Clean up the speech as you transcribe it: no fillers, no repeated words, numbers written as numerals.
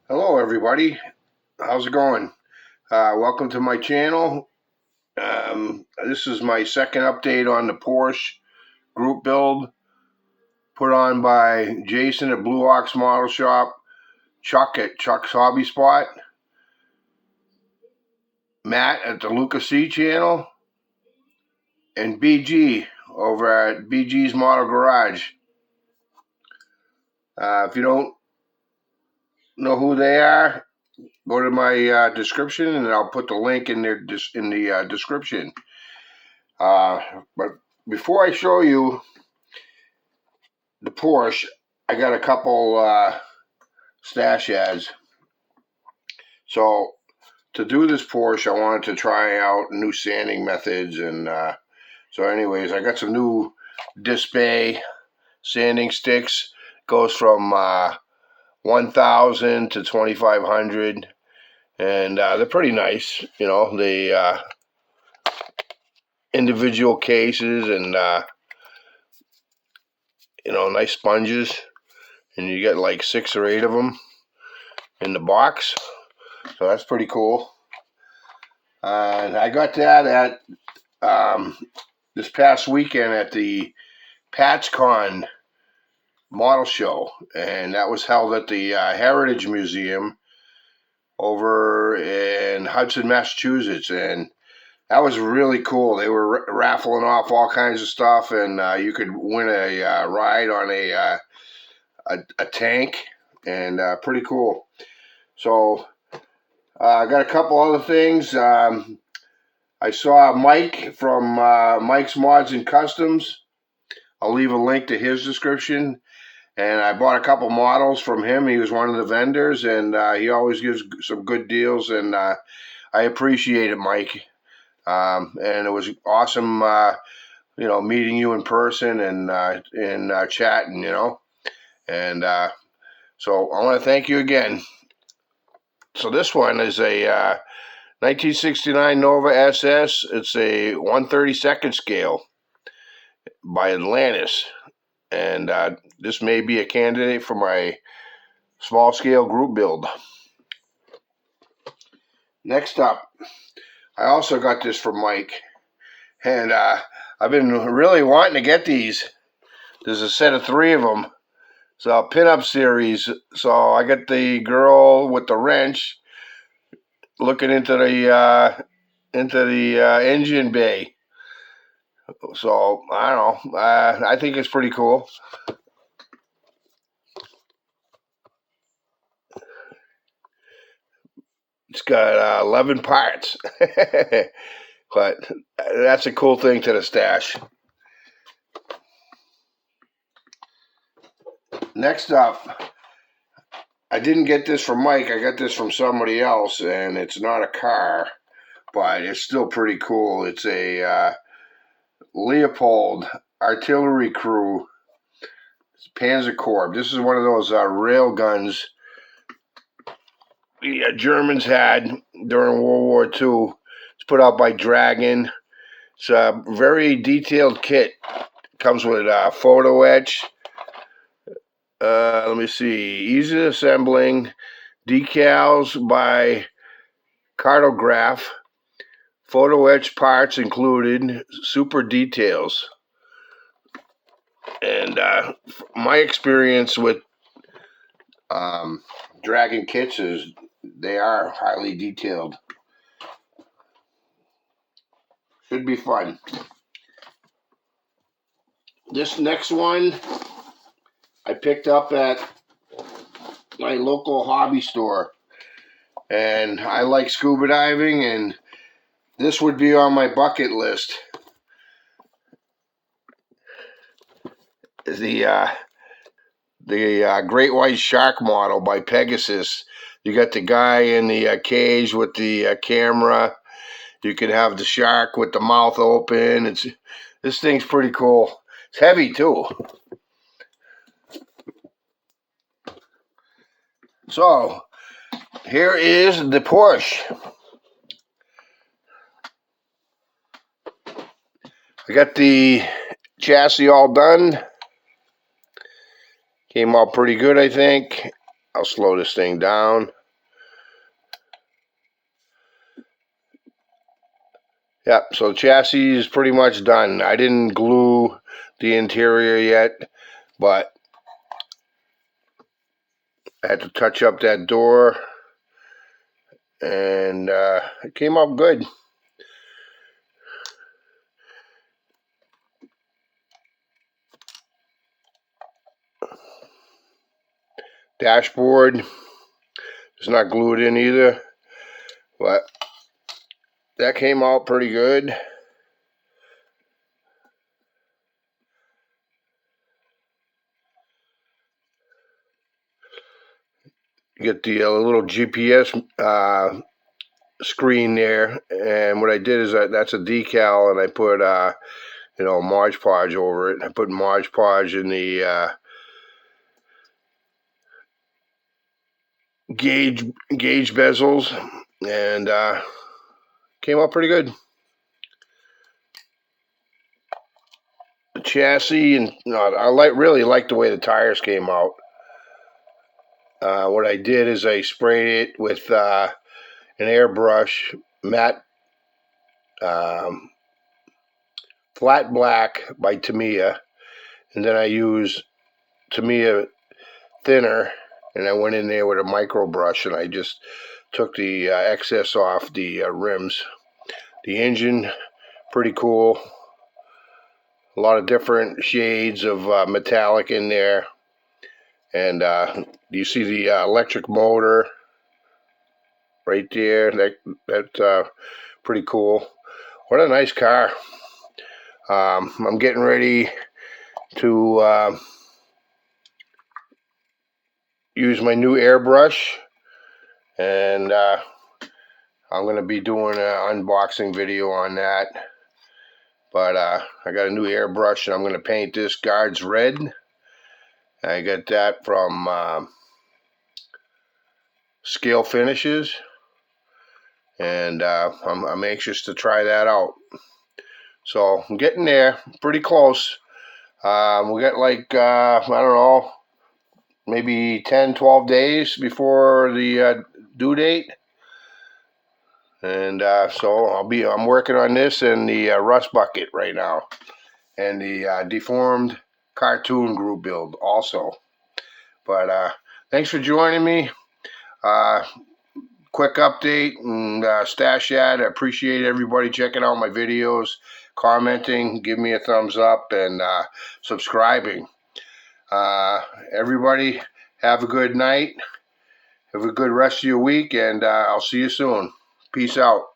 Hello everybody, how's it going? Welcome to my channel. This is my second update on the Porsche group build put on by Jason at BGsModelWorkshop, Chuck at Chuck's Hobby Spot, Matt at the TheLukaCeeChannel, and BG over at BG's Model Garage. If you don't know who they are, go to my description and I'll put the link in there in the description. But before I show you the Porsche, I got a couple stash ads. So to do this Porsche, I wanted to try out new sanding methods, and so anyways, I got some new Disc Bay sanding sticks. Goes from 1,000 to 2,500, and they're pretty nice. You know, the individual cases and nice sponges, and you get like 6 or 8 of them in the box, so that's pretty cool. And I got that at this past weekend at the PatchCon model show, and that was held at the Heritage Museum over in Hudson, Massachusetts, and that was really cool. They were raffling off all kinds of stuff, and you could win a ride on a tank, and pretty cool. So I got a couple other things. I saw Mike from Mike's Mods and Customs. I'll leave a link to his description. And I bought a couple models from him. He was one of the vendors, and he always gives some good deals, and I appreciate it, Mike. And it was awesome, meeting you in person and chatting, And so I want to thank you again. So this one is a 1969 Nova SS. It's a 1/32 scale by Atlantis, and this may be a candidate for my small scale group build. Next up, I also got this from Mike, and I've been really wanting to get these. There's a set of 3 of them. So pinup series. So I got the girl with the wrench looking into the engine bay. So I don't know. I think it's pretty cool. It's got 11 parts, but that's a cool thing to the stash. Next up, I didn't get this from Mike. I got this from somebody else, and it's not a car, but it's still pretty cool. It's a Leopold artillery crew Panzer Corb. This is one of those rail guns the Germans had during World War II. It's put out by Dragon. It's a very detailed kit. Comes with a photo etch. Let me see. Easy assembling. Decals by Cartograph. Photo etch parts included. Super details. And my experience with Dragon kits is they are highly detailed. Should be fun. This next one I picked up at my local hobby store, and I like scuba diving, and this would be on my bucket list. The Great White Shark model by Pegasus. You got the guy in the cage with the camera. You could have the shark with the mouth open. This thing's pretty cool. It's heavy too. So here is the Porsche. I got the chassis all done. Came out pretty good, I think. I'll slow this thing down. Yep, so the chassis is pretty much done. I didn't glue the interior yet, but I had to touch up that door, and it came out good. Dashboard is not glued in either, but that came out pretty good. You get the little GPS screen there, and what I did is that's a decal, and I put Mod Podge over it. I put Mod Podge in the gauge bezels, and came out pretty good. The chassis, and I really like the way the tires came out. What I did is I sprayed it with an airbrush matte flat black by Tamiya, and then I used Tamiya thinner, and I went in there with a micro brush, and I just took the excess off the rims. The engine, pretty cool. A lot of different shades of metallic in there, and you see the electric motor right there. That's pretty cool. What a nice car. I'm getting ready to use my new airbrush, and I'm going to be doing an unboxing video on that. But I got a new airbrush, and I'm going to paint this guards red. I got that from Scale Finishes, and I'm anxious to try that out. So I'm getting there, pretty close. We got like, I don't know, maybe 10-12 days before the due date. And so I'm working on this and the rust bucket right now, and the deformed cartoon group build also. But thanks for joining me. Quick update and stash ad. I appreciate everybody checking out my videos, commenting, give me a thumbs up, and subscribing. Everybody have a good night. Have a good rest of your week, and I'll see you soon. Peace out.